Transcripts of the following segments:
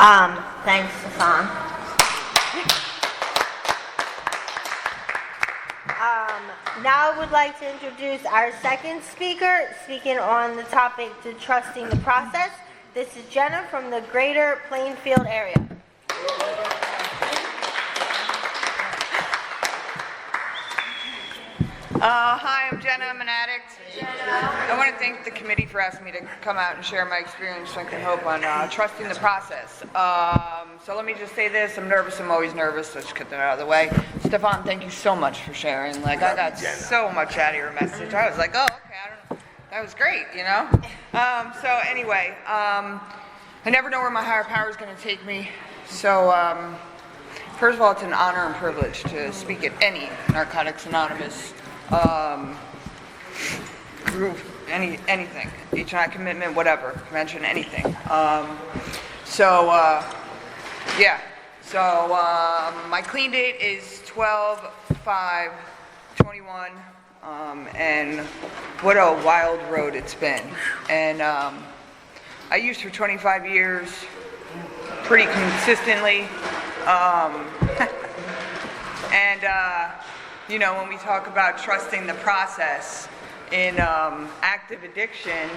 Thanks, Stefan. Now I would like to introduce our second speaker, speaking on the topic to trusting the process. This is Jenna from the Greater Plainfield area. Hi, I'm Jenna. I'm an addict. I want to thank the committee for asking me to come out and share my experience, strength, and hope on trusting the process. So let me just say this. I'm nervous. I'm always nervous. Let's get that out of the way. Stefan, thank you so much for sharing. I got so much out of your message. I was like, oh, okay, I don't know. That was great, you know? So anyway, I never know where my higher power is going to take me. So first of all, it's an honor and privilege to speak at any Narcotics Anonymous group, anything, H&I commitment, whatever, convention, anything. My clean date is 12/5/21, and what a wild road it's been. And I used for 25 years, pretty consistently. When we talk about trusting the process in active addiction,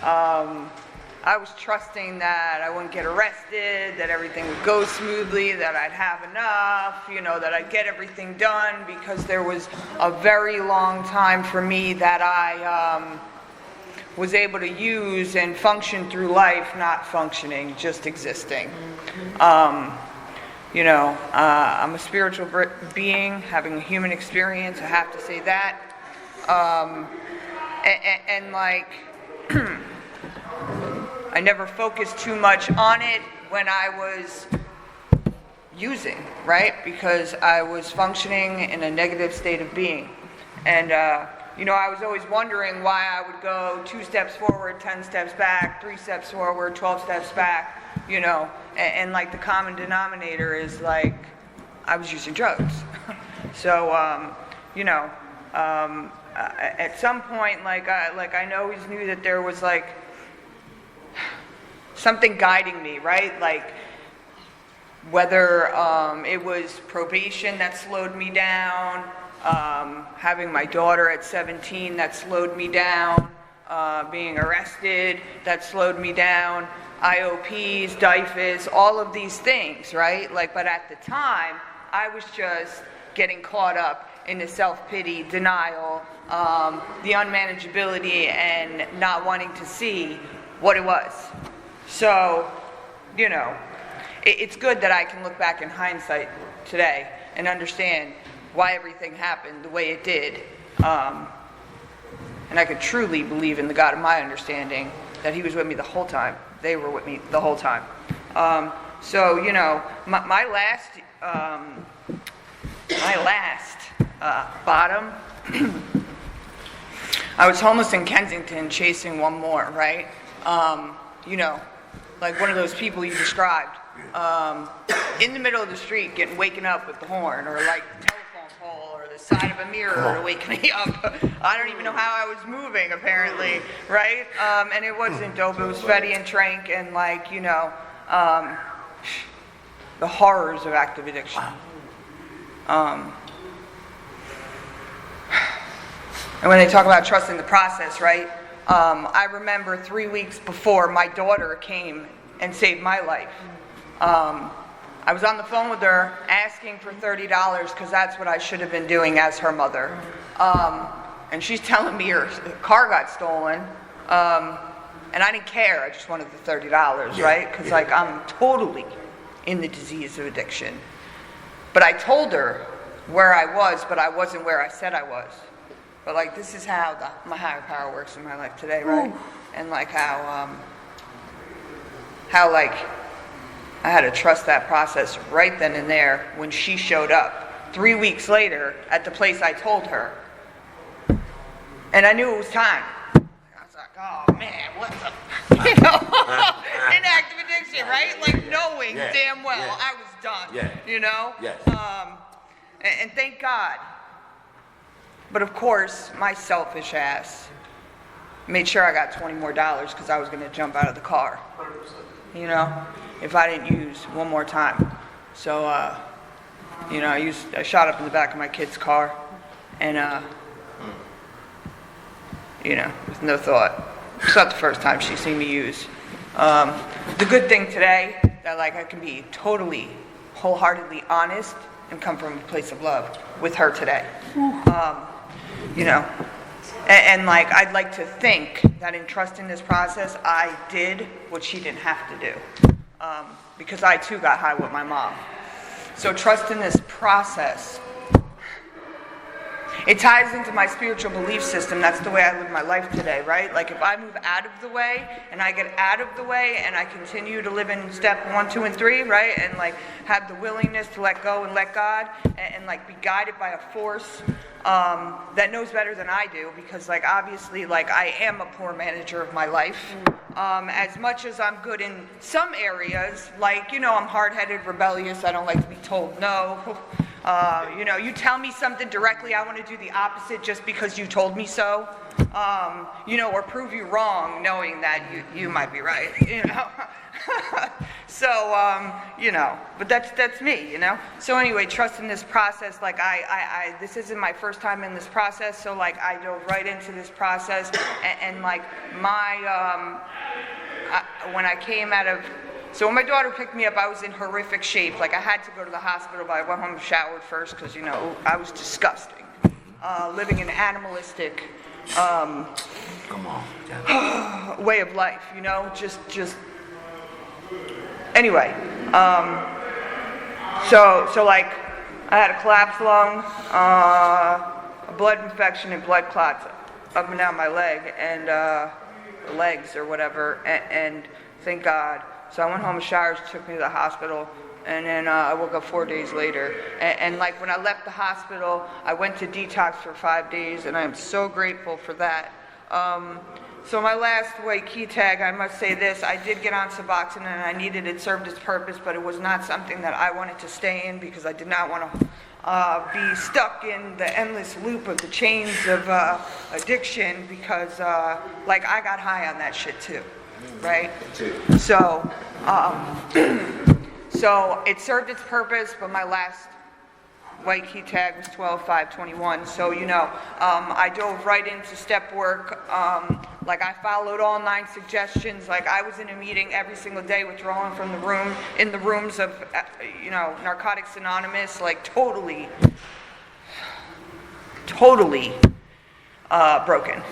I was trusting that I wouldn't get arrested, that everything would go smoothly, that I'd have enough, that I'd get everything done, because there was a very long time for me that I was able to use and function through life, not functioning, just existing. I'm a spiritual being, having a human experience, I have to say that. I never focused too much on it when I was using, right? Because I was functioning in a negative state of being. And, I was always wondering why I would go 2 steps forward, 10 steps back, 3 steps forward, 12 steps back, and the common denominator is I was using drugs. So, at some point, I always knew that there was something guiding me, right? Whether it was probation that slowed me down, having my daughter at 17 that slowed me down, being arrested that slowed me down, IOPs, DIFAs, all of these things, right? But at the time, I was just getting caught up in the self-pity, denial, the unmanageability, and not wanting to see what it was. So, it's good that I can look back in hindsight today and understand why everything happened the way it did. And I could truly believe in the God of my understanding that He was with me the whole time. They were with me the whole time. My last bottom, I was homeless in Kensington chasing one more, right? One of those people you described, in the middle of the street waking up with the horn, or the telephone pole, or the side of a mirror to wake me up. I don't even know how I was moving, apparently, right? And it wasn't dope, it was Fetty and Trank, and the horrors of active addiction. And when they talk about trusting the process, right? I remember 3 weeks before my daughter came and saved my life. I was on the phone with her asking for $30 because that's what I should have been doing as her mother. And she's telling me her car got stolen. And I didn't care. I just wanted the $30, right? Because I'm totally in the disease of addiction. But I told her where I was, but I wasn't where I said I was. But this is how my higher power works in my life today, right? Ooh. And how I had to trust that process right then and there when she showed up 3 weeks later at the place I told her. And I knew it was time. I was like, oh man, what the, in active addiction, right? Knowing damn well I was done, Yes. And thank God. But of course, my selfish ass made sure I got $20 more because I was going to jump out of the car. 100%. you know, if I didn't use one more time. So, you know, I shot up in the back of my kid's car, and, you know, with no thought. It's not the first time she's seen me use. The good thing today, that like I can be totally, wholeheartedly honest and come from a place of love with her today. You know, and like I'd like to think that in trusting this process, I did what she didn't have to do, because I too got high with my mom. So trusting this process, it ties into my spiritual belief system. That's the way I live my life today, right? Like if I move out of the way and I get out of the way and I continue to live in step 1, 2, and 3, right? And like have the willingness to let go and let God and like be guided by a force that knows better than I do, because like obviously like I am a poor manager of my life. As much as I'm good in some areas, like, you know, I'm hard-headed, rebellious, I don't like to be told no. You know, you tell me something directly, I want to do the opposite just because you told me so. You know, or prove you wrong knowing that you might be right, you know. So, you know, but that's me, you know. So anyway, trusting this process, like I this isn't my first time in this process, so like I dove right into this process, and like my, when I came out of, so when my daughter picked me up, I was in horrific shape. Like I had to go to the hospital, but I went home and showered first because, you know, I was disgusting. Living an animalistic way of life, you know, just anyway. So like I had a collapsed lung, a blood infection and blood clots up and down my leg and legs or whatever, and thank God. So I went home and showered, took me to the hospital, and then I woke up 4 days later. And like when I left the hospital, I went to detox for 5 days, and I am so grateful for that. So my last white key tag, I must say this, I did get on Suboxone and I needed it, served its purpose, but it was not something that I wanted to stay in because I did not want to be stuck in the endless loop of the chains of addiction, because like I got high on that shit too, right? So, so it served its purpose, but my last white key tag was 12/5/21. So, you know, I dove right into step work. Like I followed all 9 suggestions. Like I was in a meeting every single day, withdrawing from the room, in the rooms of, you know, Narcotics Anonymous, like totally broken,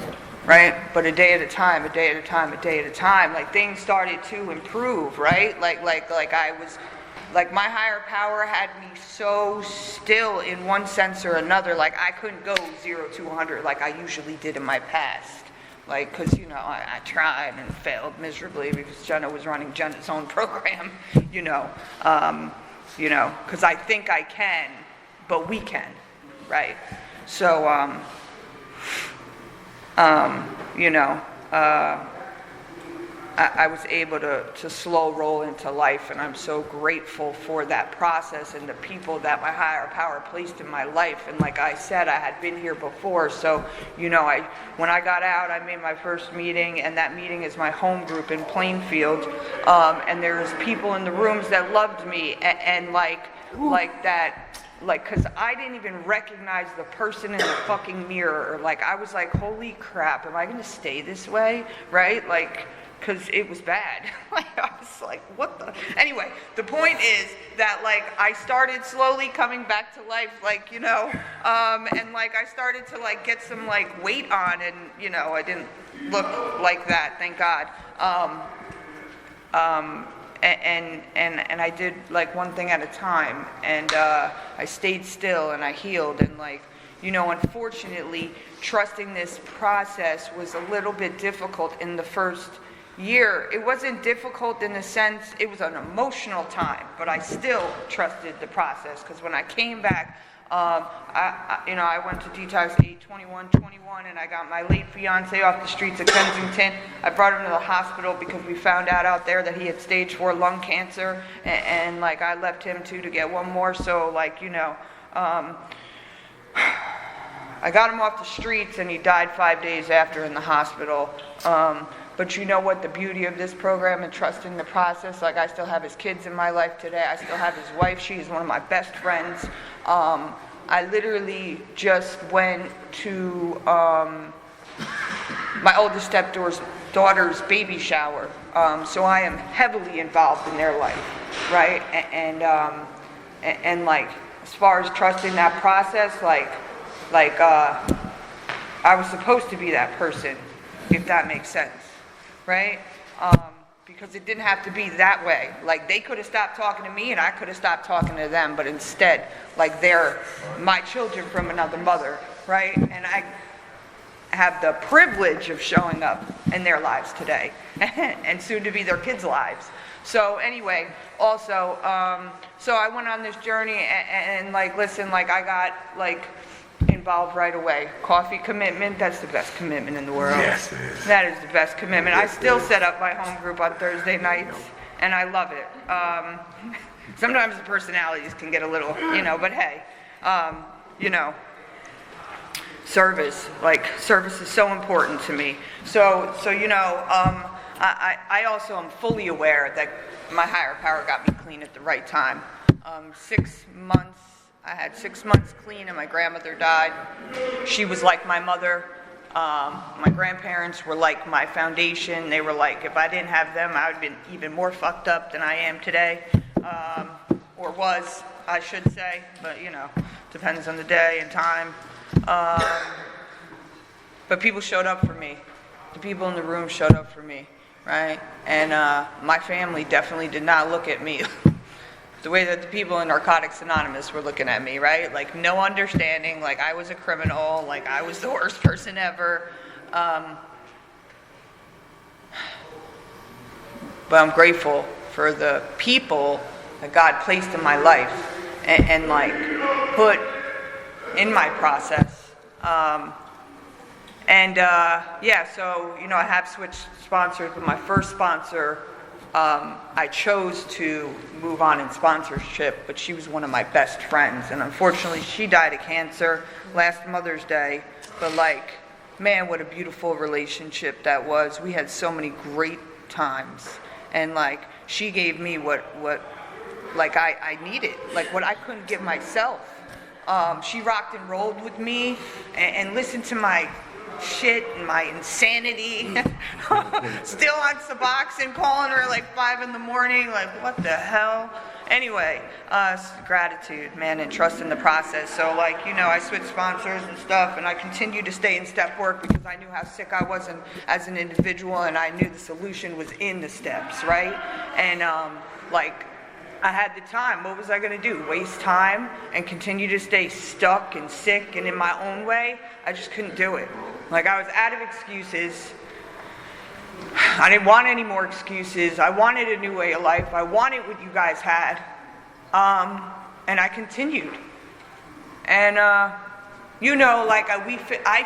right? But a day at a time, like things started to improve, right? Like I was, like my higher power had me so still in one sense or another, like I couldn't go 0 to 100 like I usually did in my past. Like, because, you know, I tried and failed miserably because Jenna was running Jenna's own program, you know, because I think I can, but we can, right? So, you know, I was able to slow roll into life, and I'm so grateful for that process and the people that my higher power placed in my life. And like I said, I had been here before, so, you know, when I got out, I made my first meeting, and that meeting is my home group in Plainfield, and there's people in the rooms that loved me, and like that, like, because I didn't even recognize the person in the fucking mirror. Like, I was like, holy crap, am I going to stay this way, right? Like, because it was bad. Like, I was like, what the? Anyway, the point is that, like, I started slowly coming back to life, like, you know, and, like, I started to, like, get some, like, weight on, and, you know, I didn't look like that, thank God. And I did, like, one thing at a time, and I stayed still, and I healed, and, like, you know, unfortunately, trusting this process was a little bit difficult in the first year. It wasn't difficult in the sense, it was an emotional time, but I still trusted the process, because when I came back, you know, I went to detox 8/21/21, and I got my late fiance off the streets of Kensington. I brought him to the hospital because we found out there that he had stage 4 lung cancer, and like I left him to get one more. So, like, you know, I got him off the streets, and he died 5 days after in the hospital. But you know what the beauty of this program and trusting the process, like I still have his kids in my life today. I still have his wife. She is one of my best friends. I literally just went to my oldest stepdaughter's baby shower. So I am heavily involved in their life, right? And like, as far as trusting that process, I was supposed to be that person, if that makes sense, right? Because it didn't have to be that way. Like, they could have stopped talking to me and I could have stopped talking to them, but instead, like, they're my children from another mother, right? And I have the privilege of showing up in their lives today and soon to be their kids' lives. So anyway, also, so I went on this journey and like, listen, like I got like involved right away. Coffee commitment, that's the best commitment in the world. Yes, it is. That is the best commitment. I still set up my home group on Thursday nights and I love it. Sometimes the personalities can get a little, but hey, service is so important to me. So I also am fully aware that my higher power got me clean at the right time. 6 months, I had 6 months clean and my grandmother died. She was like my mother. My grandparents were like my foundation. They were like, if I didn't have them, I would have been even more fucked up than I am today. Or was, I should say, but depends on the day and time. But people showed up for me. The people in the room showed up for me, right? And my family definitely did not look at me the way that the people in Narcotics Anonymous were looking at me, right? Like, no understanding, like I was a criminal, like I was the worst person ever. But I'm grateful for the people that God placed in my life and like put in my process. So, I have switched sponsors, but my first sponsor, I chose to move on in sponsorship, but she was one of my best friends. And unfortunately, she died of cancer last Mother's Day. But like, man, what a beautiful relationship that was. We had so many great times. And like, she gave me what I needed, like what I couldn't give myself. She rocked and rolled with me and listened to my shit and my insanity. Still on Suboxone, calling her like 5 a.m, like what the hell? Anyway, gratitude, man, and trust in the process. So like, I switched sponsors and stuff, and I continued to stay in step work because I knew how sick I was as an individual, and I knew the solution was in the steps, right? And I had the time. What was I going to do? Waste time and continue to stay stuck and sick and in my own way? I just couldn't do it. Like, I was out of excuses. I didn't want any more excuses. I wanted a new way of life. I wanted what you guys had. And I continued. And, I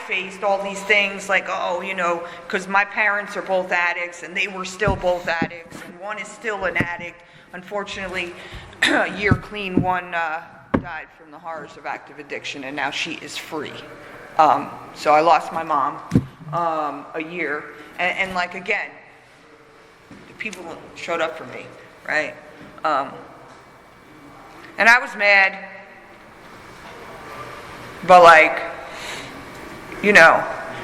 faced all these things like, because my parents are both addicts and they were still both addicts. And one is still an addict. Unfortunately, a year clean, one died from the horrors of active addiction, and now she is free. So I lost my mom a year, and like again, the people showed up for me, right? And I was mad, but like,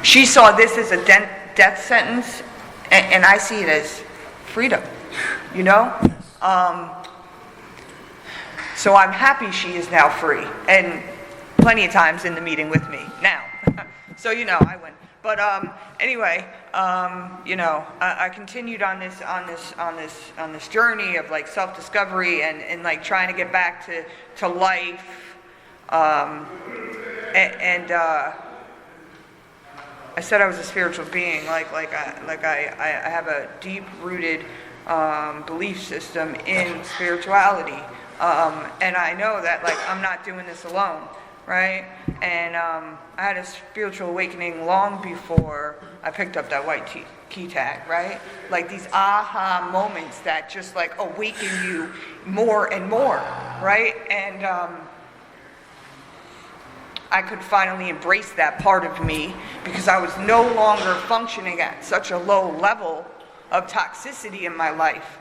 she saw this as a death sentence, and I see it as freedom, So I'm happy she is now free, and plenty of times in the meeting with me now. So I win. But anyway, I continued on this journey of like self-discovery and like trying to get back to life. I said I was a spiritual being. I have a deep-rooted belief system in spirituality. And I know that like I'm not doing this alone, right? And I had a spiritual awakening long before I picked up that white key tag, right? Like these aha moments that just like awaken you more and more, right? And I could finally embrace that part of me, because I was no longer functioning at such a low level of toxicity in my life.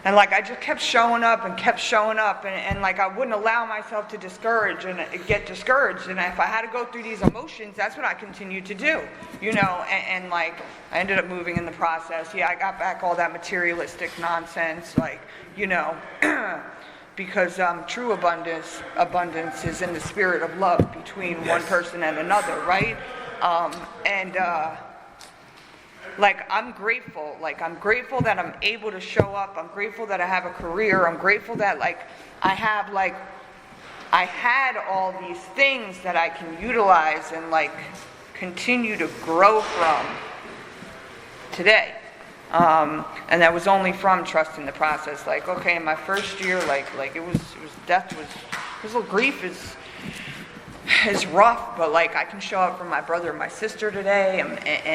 And like I just kept showing up and like I wouldn't allow myself to get discouraged. And if I had to go through these emotions, that's what I continued to do, you know, and like I ended up moving in the process. Yeah, I got back all that materialistic nonsense, like, you know, because true abundance is in the spirit of love between one person and another, right? Like, I'm grateful that I'm able to show up. I'm grateful that I have a career. I'm grateful that, like, I had all these things that I can utilize and, like, continue to grow from today. And that was only from trusting the process. Like, okay, in my first year, grief is rough, but, like, I can show up for my brother and my sister today,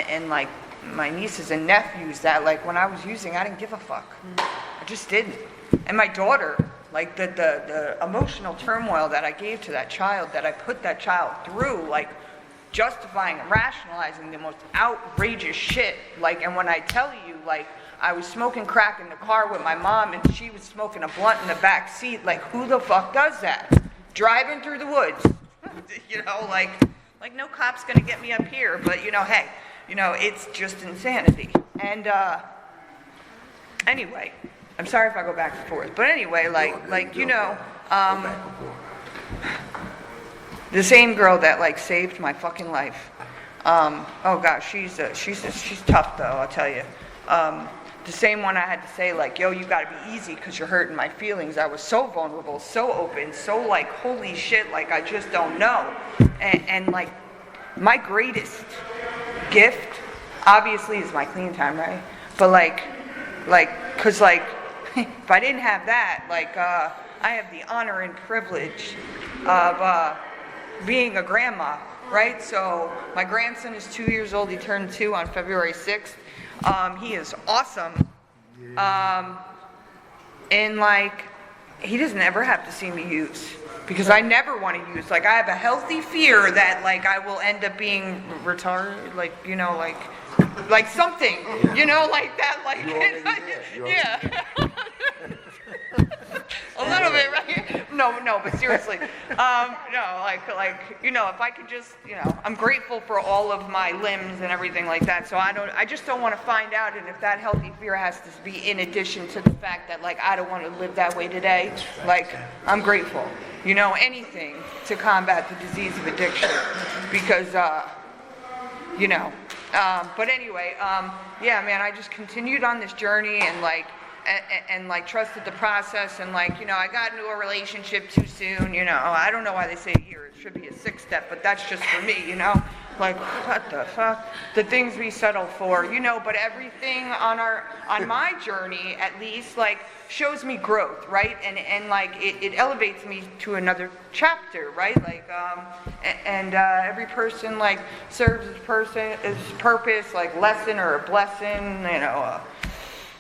and like, my nieces and nephews that, like, when I was using, I didn't give a fuck. I just didn't. And my daughter, like, the emotional turmoil that I gave to that child, that I put that child through, like, justifying and rationalizing the most outrageous shit. Like, and when I tell you, like, I was smoking crack in the car with my mom and she was smoking a blunt in the back seat, like, who the fuck does that? Driving through the woods. You know, like no cop's gonna get me up here, but, you know, hey, you know, it's just insanity. And anyway, I'm sorry if I go back and forth, but anyway, like you know, the same girl that, like, saved my fucking life. Oh gosh, she's tough though, I'll tell you. The same one I had to say, like, yo, you gotta be easy because you're hurting my feelings. I was so vulnerable, so open, so, like, holy shit, like, I just don't know. And like, my greatest gift, obviously, is my clean time, right? But cause like, if I didn't have that, like, I have the honor and privilege of being a grandma, right? So my grandson is 2 years old. He turned 2 on February 6th. He is awesome. And like, he doesn't ever have to see me use, because I never want to use. Like, I have a healthy fear that, like, I will end up being retarded, like, you know, like something, you know, like that, like, yeah. A little bit, right? No, but seriously, no, like, you know, if I could just, you know, I'm grateful for all of my limbs and everything like that, so I just don't want to find out, and if that healthy fear has to be in addition to the fact that, like, I don't want to live that way today, like, I'm grateful, you know, anything to combat the disease of addiction, because, you know, but anyway, yeah, man, I just continued on this journey and, like, like, trusted the process, and, like, you know, I got into a relationship too soon, you know. I don't know why they say a year. It should be a 6-step, but that's just for me, you know. Like, what the fuck? The things we settle for, you know, but everything on my journey, at least, like, shows me growth, right? And like, it elevates me to another chapter, right? Like, every person, like, serves its purpose, like, lesson or a blessing,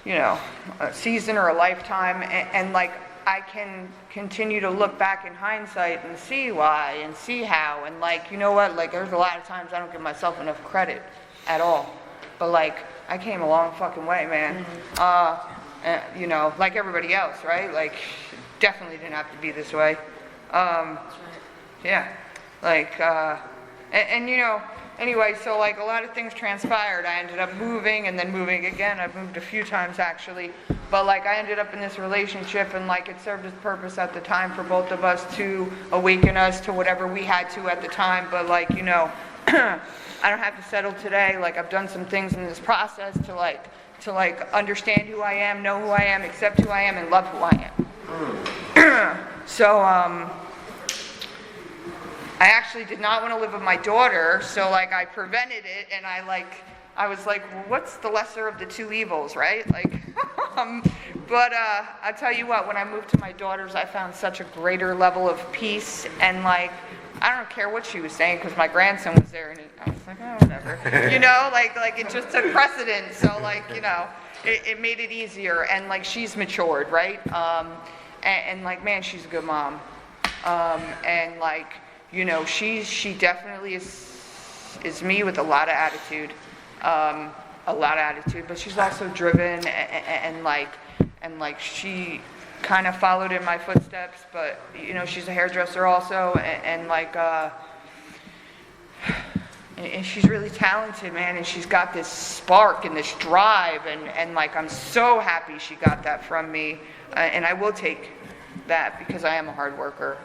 you know, a season or a lifetime, and like, I can continue to look back in hindsight and see why and see how, and, like, you know what, like, there's a lot of times I don't give myself enough credit at all, but, like, I came a long fucking way, man. You know, like everybody else, right? Like, definitely didn't have to be this way. Yeah, like, and you know, anyway, so, like, a lot of things transpired. I ended up moving and then moving again. I've moved a few times, actually. But, like, I ended up in this relationship, and, like, it served its purpose at the time for both of us to awaken us to whatever we had to at the time. But, like, you know, I don't have to settle today. Like, I've done some things in this process to understand who I am, know who I am, accept who I am, and love who I am. So, I actually did not want to live with my daughter, so, like, I prevented it, and I was like, well, what's the lesser of the two evils, right? Like, but I tell you what, when I moved to my daughter's, I found such a greater level of peace, and, like, I don't care what she was saying, because my grandson was there, and I was like, oh, whatever. You know, like it just took precedence, so, like, you know, it made it easier, and, like, she's matured, right? And like, man, she's a good mom. And like, you know, she definitely is me with a lot of attitude, but she's also driven and like she kind of followed in my footsteps, but you know, she's a hairdresser also, and like, and she's really talented, man, and she's got this spark and this drive, and like, I'm so happy she got that from me, and I will take that because I am a hard worker.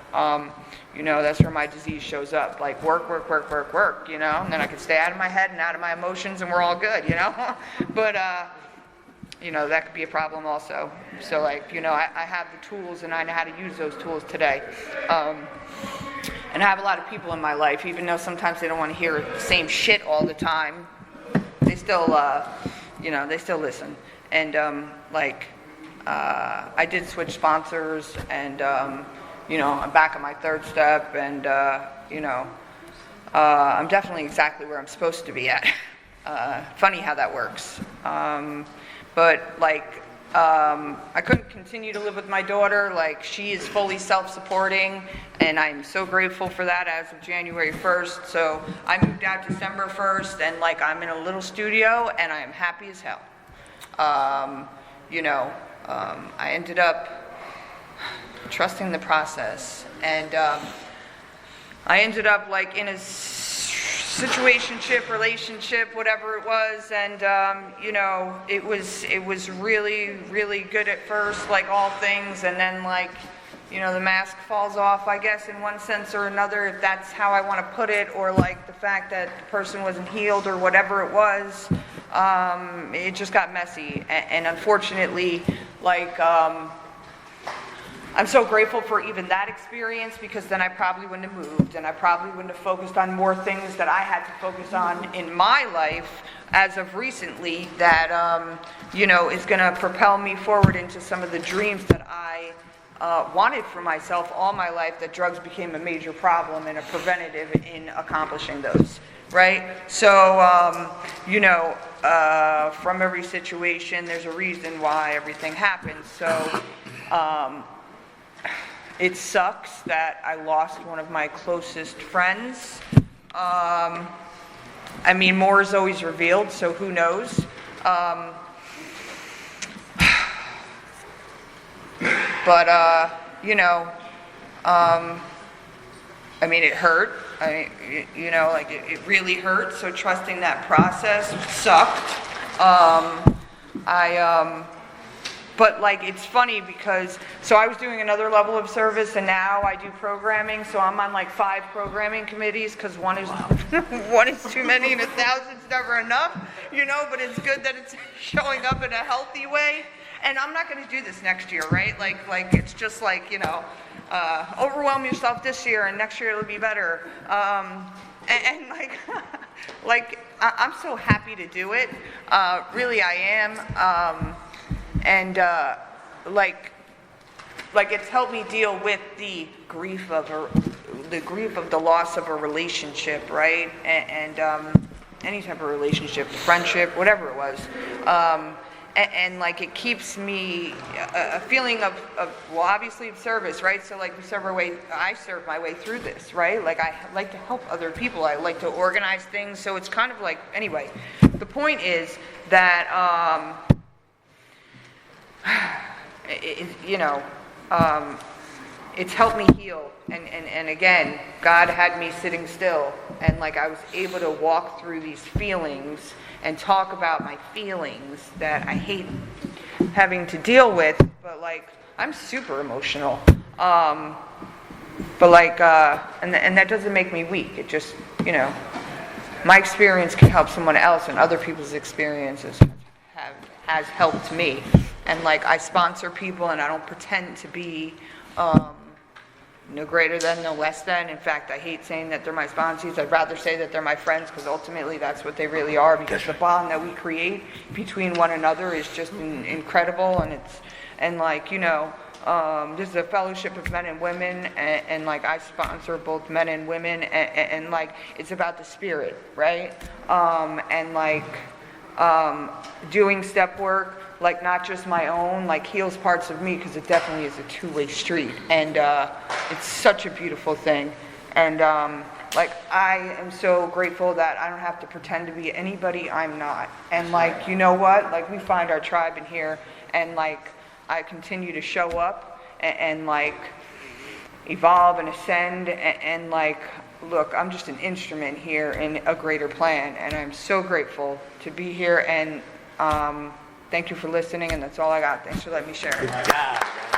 You know, that's where my disease shows up, like work, you know, and then I can stay out of my head and out of my emotions and we're all good, you know. But, you know, that could be a problem also. So like, you know, I have the tools and I know how to use those tools today. And I have a lot of people in my life, even though sometimes they don't want to hear the same shit all the time, they still, you know, they still listen. And I did switch sponsors, and you know, I'm back on my third step, and you know, I'm definitely exactly where I'm supposed to be at. Funny how that works. But like, I couldn't continue to live with my daughter. Like, she is fully self-supporting, and I'm so grateful for that as of January 1st. So I moved out December 1st, and like, I'm in a little studio, and I am happy as hell. You know, I ended up trusting the process, and I ended up like in a situationship, relationship, whatever it was, and you know, it was really, really good at first, like all things, and then like, you know, the mask falls off, I guess, in one sense or another, if that's how I want to put it, or like the fact that the person wasn't healed or whatever it was. It just got messy, and unfortunately, like, I'm so grateful for even that experience, because then I probably wouldn't have moved, and I probably wouldn't have focused on more things that I had to focus on in my life as of recently that, you know, is going to propel me forward into some of the dreams that I wanted for myself all my life, that drugs became a major problem and a preventative in accomplishing those, right? So, you know, from every situation, there's a reason why everything happens. So, it sucks that I lost one of my closest friends. I mean, more is always revealed, so who knows? But, you know, I mean, it hurt. You know, like, it really hurt, so trusting that process sucked. But like, it's funny because, so I was doing another level of service, and now I do programming, so I'm on like 5 programming committees, because one is one is too many and 1,000's never enough, you know, but it's good that it's showing up in a healthy way. And I'm not going to do this next year, right? Like it's just like, you know, overwhelm yourself this year, and next year it'll be better. And like, like, I'm so happy to do it. Really, I am. And like it's helped me deal with the grief of the loss of a relationship, right? And any type of relationship, friendship, whatever it was. And like, it keeps me a feeling of well, obviously of service, right? So like, I serve my way through this, right? Like, I like to help other people. I like to organize things. So it's kind of like, anyway, the point is that, you know, it's helped me heal, and again, God had me sitting still, and like, I was able to walk through these feelings and talk about my feelings that I hate having to deal with, but like, I'm super emotional, but like, and that doesn't make me weak. It just, you know, my experience can help someone else, and other people's experiences has helped me. And like, I sponsor people, and I don't pretend to be no greater than, no less than. In fact, I hate saying that they're my sponsees. I'd rather say that they're my friends, because ultimately that's what they really are, because the bond that we create between one another is just incredible. And like, you know, this is a fellowship of men and women, and like, I sponsor both men and women, and like, it's about the spirit, right? And like, doing step work, like not just my own, like heals parts of me, because it definitely is a two-way street, and it's such a beautiful thing. And like, I am so grateful that I don't have to pretend to be anybody I'm not. And like, you know what, like we find our tribe in here, and like I continue to show up and like evolve and ascend, and like, look, I'm just an instrument here in a greater plan, and I'm so grateful to be here, and thank you for listening, and that's all I got. Thanks for letting me share. Good job.